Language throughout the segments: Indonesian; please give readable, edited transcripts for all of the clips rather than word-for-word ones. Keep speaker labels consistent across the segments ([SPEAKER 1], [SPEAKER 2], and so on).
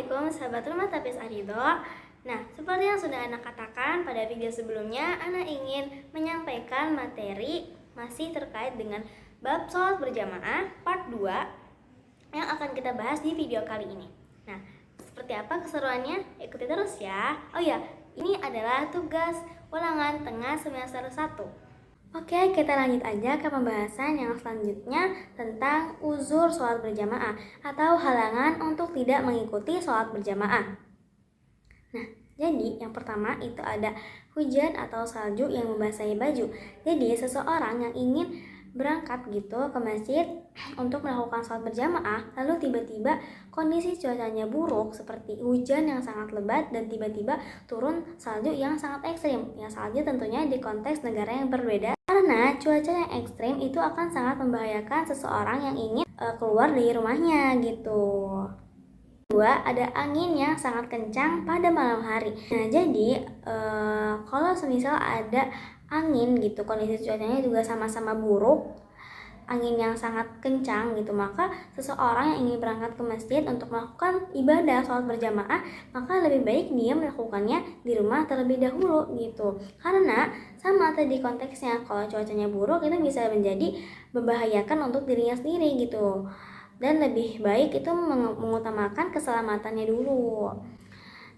[SPEAKER 1] Assalamualaikum sahabat rumah tapis Arido. Nah, seperti yang sudah Ana katakan pada video sebelumnya, Ana ingin menyampaikan materi masih terkait dengan bab sholat berjamaah part 2 yang akan kita bahas di video kali ini. Nah, seperti apa keseruannya? Ikuti terus ya. Oh ya, ini adalah tugas ulangan tengah semester 1. Oke, kita lanjut aja ke pembahasan yang selanjutnya tentang uzur sholat berjamaah atau halangan untuk tidak mengikuti sholat berjamaah. Nah, jadi yang pertama itu ada hujan atau salju yang membasahi baju. Jadi seseorang yang ingin berangkat gitu ke masjid untuk melakukan sholat berjamaah, lalu tiba-tiba kondisi cuacanya buruk seperti hujan yang sangat lebat dan tiba-tiba turun salju yang sangat ekstrim. Ya, salju tentunya di konteks negara yang berbeda. Karena cuaca yang ekstrim itu akan sangat membahayakan seseorang yang ingin keluar dari rumahnya gitu. Kedua, ada angin yang sangat kencang pada malam hari. Nah, jadi kalau semisal ada angin gitu, kondisi cuacanya juga sama-sama buruk, angin yang sangat kencang gitu, maka seseorang yang ingin berangkat ke masjid untuk melakukan ibadah sholat berjamaah, maka lebih baik dia melakukannya di rumah terlebih dahulu gitu. Karena sama tadi konteksnya, kalau cuacanya buruk itu bisa menjadi membahayakan untuk dirinya sendiri gitu. Dan lebih baik itu mengutamakan keselamatannya dulu.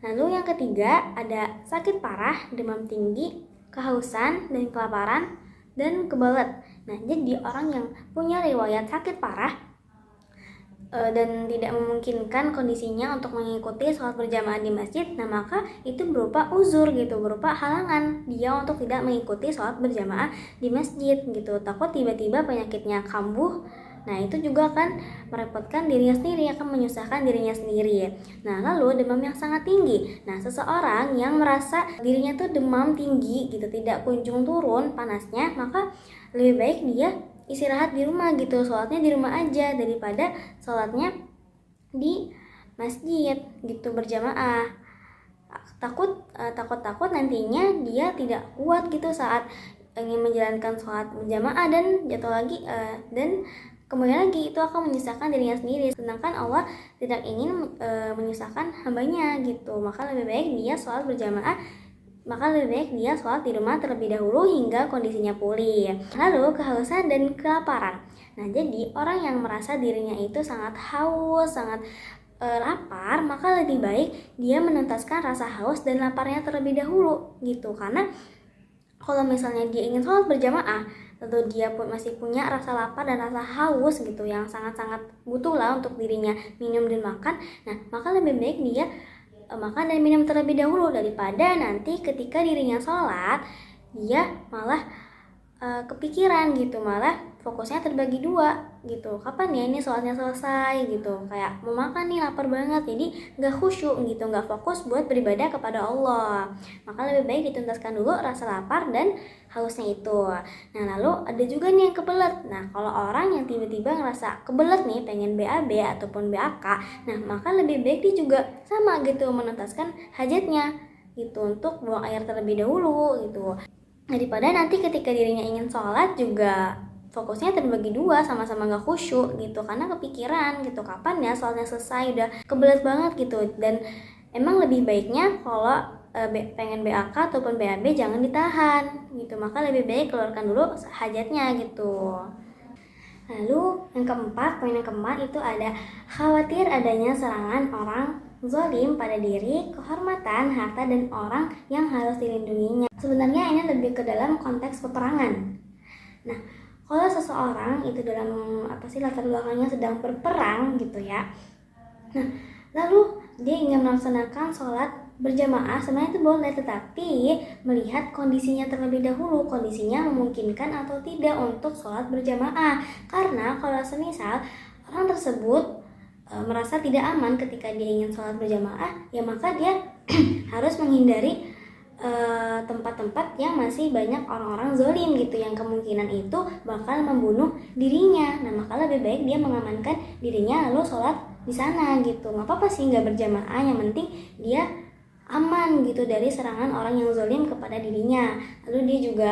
[SPEAKER 1] Lalu yang ketiga ada sakit parah, demam tinggi, kehausan dan kelaparan, dan kebelet. Nah, jadi orang yang punya riwayat sakit parah dan tidak memungkinkan kondisinya untuk mengikuti sholat berjamaah di masjid, nah maka itu berupa uzur gitu, berupa halangan dia untuk tidak mengikuti sholat berjamaah di masjid gitu. Takut tiba-tiba penyakitnya kambuh, nah itu juga akan merepotkan dirinya sendiri, akan menyusahkan dirinya sendiri. Nah, lalu demam yang sangat tinggi. Nah, seseorang yang merasa dirinya tuh demam tinggi gitu, tidak kunjung turun panasnya, maka lebih baik dia istirahat di rumah gitu, sholatnya di rumah aja daripada sholatnya di masjid gitu berjamaah. Takut nantinya dia tidak kuat gitu saat ingin menjalankan sholat berjamaah dan jatuh lagi dan kemudian lagi itu akan menyusahkan dirinya sendiri, sedangkan Allah tidak ingin menyusahkan hambanya gitu. Maka lebih baik dia sholat di rumah terlebih dahulu hingga kondisinya pulih. Lalu kehausan dan kelaparan. Nah, jadi orang yang merasa dirinya itu sangat haus, sangat lapar, maka lebih baik dia menuntaskan rasa haus dan laparnya terlebih dahulu gitu. Karena kalau misalnya dia ingin sholat berjamaah, lalu dia pun masih punya rasa lapar dan rasa haus gitu yang sangat-sangat butuh lah untuk dirinya minum dan makan, nah maka lebih baik dia makan dan minum terlebih dahulu daripada nanti ketika dirinya sholat dia malah kepikiran gitu, malah fokusnya terbagi dua gitu. Kapan ya ini sholatnya selesai gitu, kayak mau makan nih, lapar banget, jadi gak khusyuk gitu, gak fokus buat beribadah kepada Allah. Maka lebih baik dituntaskan dulu rasa lapar dan hausnya itu. Nah, lalu ada juga nih yang kebelet. Nah, kalau orang yang tiba-tiba ngerasa kebelet nih, pengen BAB ataupun BAK, nah maka lebih baik dia juga sama gitu menuntaskan hajatnya gitu, untuk buang air terlebih dahulu gitu, daripada nanti ketika dirinya ingin sholat juga fokusnya terbagi dua, sama-sama gak khusyuk gitu, karena kepikiran gitu kapan ya sholatnya selesai, udah kebelet banget gitu. Dan emang lebih baiknya kalau pengen BAK ataupun BAB jangan ditahan gitu, maka lebih baik keluarkan dulu hajatnya gitu. Lalu yang keempat, poin yang keempat itu ada khawatir adanya serangan orang zalim pada diri, kehormatan, harta, dan orang yang harus dilindunginya. Sebenarnya ini lebih ke dalam konteks peperangan. Nah, kalau seseorang itu dalam latar belakangnya sedang berperang gitu ya, nah lalu dia ingin melaksanakan sholat berjamaah, sebenarnya itu boleh, tetapi melihat kondisinya terlebih dahulu, kondisinya memungkinkan atau tidak untuk sholat berjamaah. Karena kalau semisal orang tersebut merasa tidak aman ketika dia ingin sholat berjamaah, ya maka dia harus menghindari tempat-tempat yang masih banyak orang-orang zalim gitu, yang kemungkinan itu bakal membunuh dirinya. Nah, maka lebih baik dia mengamankan dirinya lalu sholat di sana gitu. Nggak apa-apa sih nggak berjamaah, yang penting dia aman gitu dari serangan orang yang zalim kepada dirinya. Lalu dia juga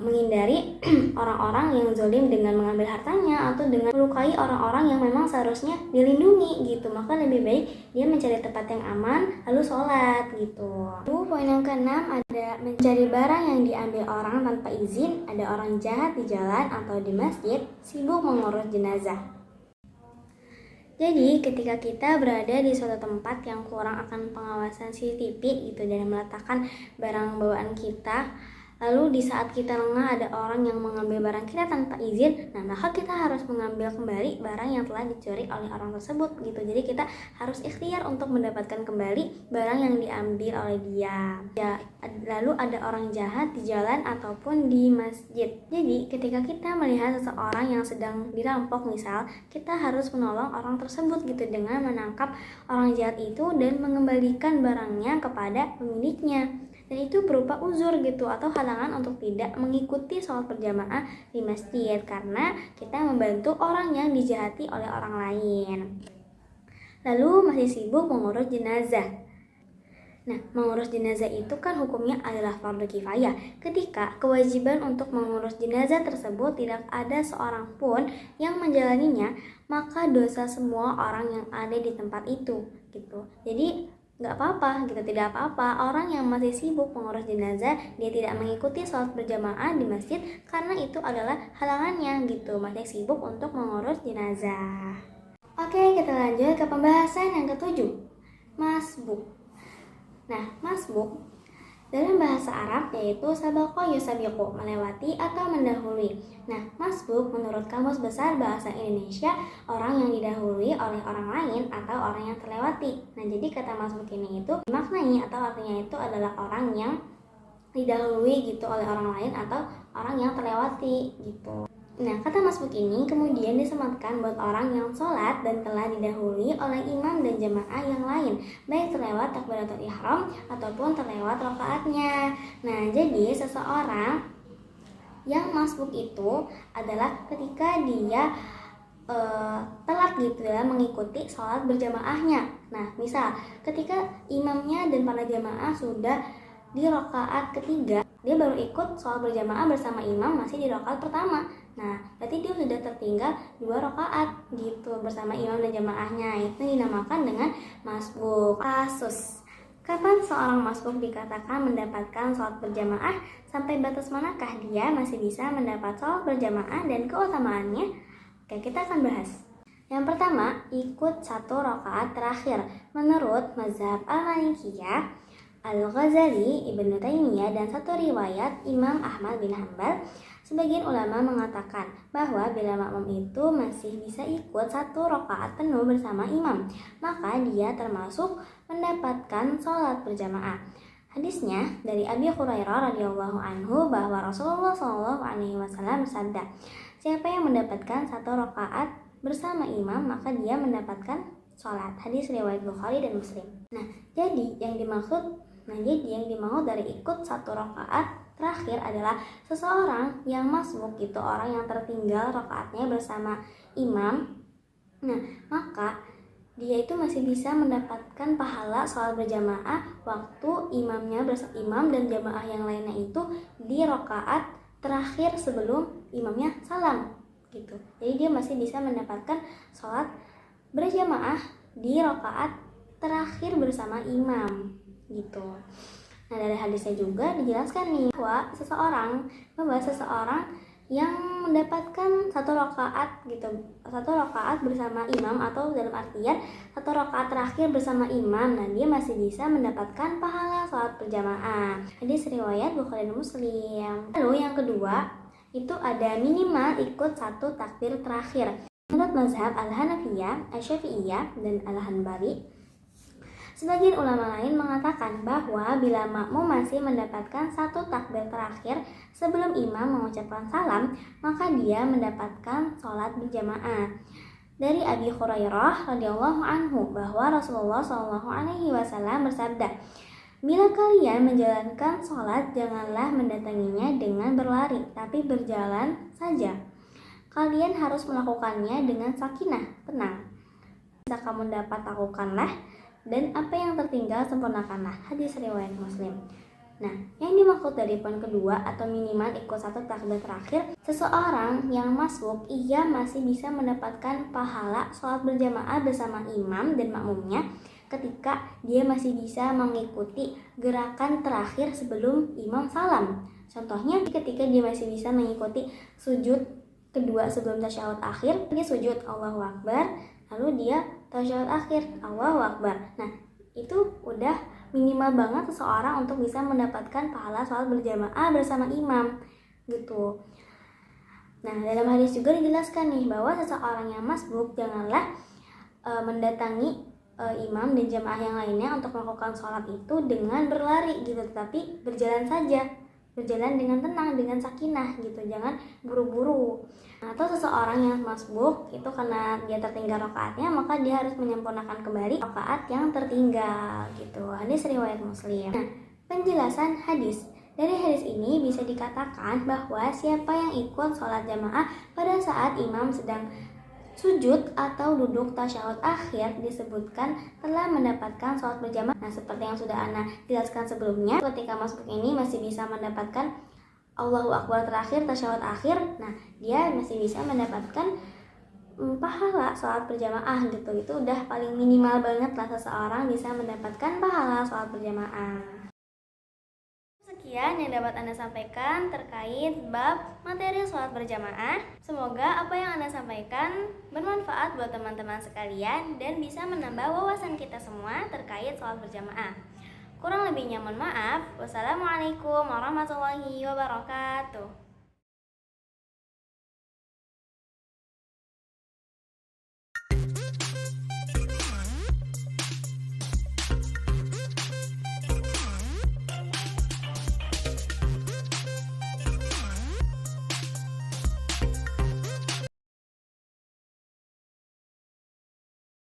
[SPEAKER 1] menghindari orang-orang yang zalim dengan mengambil hartanya atau dengan melukai orang-orang yang memang seharusnya dilindungi gitu. Maka lebih baik dia mencari tempat yang aman lalu sholat gitu. Lalu poin yang keenam ada mencari barang yang diambil orang tanpa izin. Ada orang jahat di jalan atau di masjid sibuk mengurus jenazah. Jadi ketika kita berada di suatu tempat yang kurang akan pengawasan CCTV gitu dan meletakkan barang bawaan kita, lalu di saat kita lengah ada orang yang mengambil barang kita tanpa izin, nah maka kita harus mengambil kembali barang yang telah dicuri oleh orang tersebut gitu. Jadi kita harus ikhtiar untuk mendapatkan kembali barang yang diambil oleh dia. Ya, lalu ada orang jahat di jalan ataupun di masjid. Jadi ketika kita melihat seseorang yang sedang dirampok misal, kita harus menolong orang tersebut gitu dengan menangkap orang jahat itu dan mengembalikan barangnya kepada pemiliknya. Dan itu berupa uzur gitu atau halangan untuk tidak mengikuti sholat berjamaah di masjid karena kita membantu orang yang dijahati oleh orang lain. Lalu masih sibuk mengurus jenazah. Nah, mengurus jenazah itu kan hukumnya adalah fardu kifayah. Ketika kewajiban untuk mengurus jenazah tersebut tidak ada seorang pun yang menjalaninya, maka dosa semua orang yang ada di tempat itu gitu. Jadi nggak apa-apa gitu, tidak apa-apa orang yang masih sibuk mengurus jenazah dia tidak mengikuti sholat berjamaah di masjid karena itu adalah halangannya gitu, masih sibuk untuk mengurus jenazah. Oke, kita lanjut ke pembahasan yang ketujuh, masbuk. Nah, masbuk dalam bahasa Arab yaitu sabaqo yusabiqu, melewati atau mendahului. Nah, masbuk menurut Kamus Besar Bahasa Indonesia orang yang didahului oleh orang lain atau orang yang terlewati. Nah, jadi kata masbuk ini itu maknanya atau artinya itu adalah orang yang didahului gitu oleh orang lain atau orang yang terlewati gitu. Nah, kata masbuk ini kemudian disematkan buat orang yang sholat dan telah didahului oleh imam dan jamaah yang lain, baik terlewat takbiratul ihram ataupun terlewat rakaatnya. Nah, jadi seseorang yang masbuk itu adalah ketika dia telat gitu ya mengikuti sholat berjamaahnya. Nah, misal ketika imamnya dan para jamaah sudah di rakaat ketiga, dia baru ikut sholat berjamaah bersama imam masih di rakaat pertama. Nah, berarti dia sudah tertinggal 2 rakaat gitu bersama imam dan jamaahnya. Itu dinamakan dengan masbuk. Kasus kapan seorang masbuk dikatakan mendapatkan sholat berjamaah, sampai batas manakah dia masih bisa mendapat sholat berjamaah dan keutamaannya? Oke, kita akan bahas. Yang pertama, ikut 1 rakaat terakhir. Menurut mazhab Al-Malikiyah, Al-Ghazali, Ibnu Taimiyah, dan satu riwayat Imam Ahmad bin Hanbal, sebagian ulama mengatakan bahwa bila makmum itu masih bisa ikut 1 rakaat penuh bersama imam, maka dia termasuk mendapatkan sholat berjamaah. Hadisnya dari Abi Hurairah radhiyallahu anhu bahwa Rasulullah SAW bersabda, siapa yang mendapatkan 1 rakaat bersama imam maka dia mendapatkan sholat. Hadis riwayat Bukhari dan Muslim. Nah, jadi yang dimaksud dari ikut 1 rakaat terakhir adalah seseorang yang masbuk gitu, orang yang tertinggal rakaatnya bersama imam. Nah, maka dia itu masih bisa mendapatkan pahala sholat berjamaah waktu imam dan jamaah yang lainnya itu di rakaat terakhir sebelum imamnya salam gitu. Jadi dia masih bisa mendapatkan sholat berjamaah di rakaat terakhir bersama imam gitu. Nah, dari hadisnya juga dijelaskan nih bahwa seseorang yang mendapatkan 1 rakaat gitu, 1 rakaat bersama imam atau dalam artian 1 rakaat terakhir bersama imam, nah dia masih bisa mendapatkan pahala sholat berjamaah. Hadis riwayat Bukhari dan Muslim. Lalu yang kedua itu ada minimal ikut 1 takbir terakhir. Menurut mazhab Al-Hanafiyah, Asy-Syafi'iyah, dan Al-Hanbali, sebagian ulama lain mengatakan bahwa bila makmum masih mendapatkan 1 takbir terakhir sebelum imam mengucapkan salam, maka dia mendapatkan sholat berjamaah. Dari Abi Hurairah radhiyallahu anhu bahwa Rasulullah SAW bersabda, bila kalian menjalankan sholat, janganlah mendatanginya dengan berlari, tapi berjalan saja. Kalian harus melakukannya dengan sakinah, tenang. Bisa kamu dapat lakukanlah, dan apa yang tertinggal sempurnakanlah. Hadis riwayat Muslim. Nah, yang dimaksud dari poin kedua atau minimal ikut satu takbir terakhir, seseorang yang masbuk ia masih bisa mendapatkan pahala sholat berjamaah bersama imam dan makmumnya ketika dia masih bisa mengikuti gerakan terakhir sebelum imam salam. Contohnya ketika dia masih bisa mengikuti sujud kedua sebelum tasyahud akhir, dia sujud Allahu Akbar, lalu dia tasyahud akhir Allahu Akbar. Nah, itu udah minimal banget seseorang untuk bisa mendapatkan pahala sholat berjamaah bersama imam gitu. Nah, dalam hadis juga dijelaskan nih bahwa seseorang yang masbuk janganlah mendatangi imam dan jamaah yang lainnya untuk melakukan sholat itu dengan berlari gitu, tetapi berjalan saja, berjalan dengan tenang, dengan sakinah gitu, jangan buru-buru. Atau seseorang yang masbuk itu karena dia tertinggal rakaatnya, maka dia harus menyempurnakan kembali rakaat yang tertinggal gitu. Hadis riwayat Muslim. Nah, penjelasan hadis. Dari hadis ini bisa dikatakan bahwa siapa yang ikut sholat jamaah pada saat imam sedang sujud atau duduk tasyahud akhir disebutkan telah mendapatkan sholat berjamaah. Nah, seperti yang sudah Ana jelaskan sebelumnya, ketika masbuk ini masih bisa mendapatkan Allahu Akbar terakhir, tasyahud akhir, nah dia masih bisa mendapatkan pahala sholat berjamaah gitu. Itu udah paling minimal banget lah seseorang bisa mendapatkan pahala sholat berjamaah. Sekian yang dapat Anda sampaikan terkait bab materi sholat berjamaah. Semoga apa yang Anda sampaikan bermanfaat buat teman-teman sekalian dan bisa menambah wawasan kita semua terkait sholat berjamaah. Kurang lebihnya mohon maaf. Wassalamualaikum warahmatullahi wabarakatuh.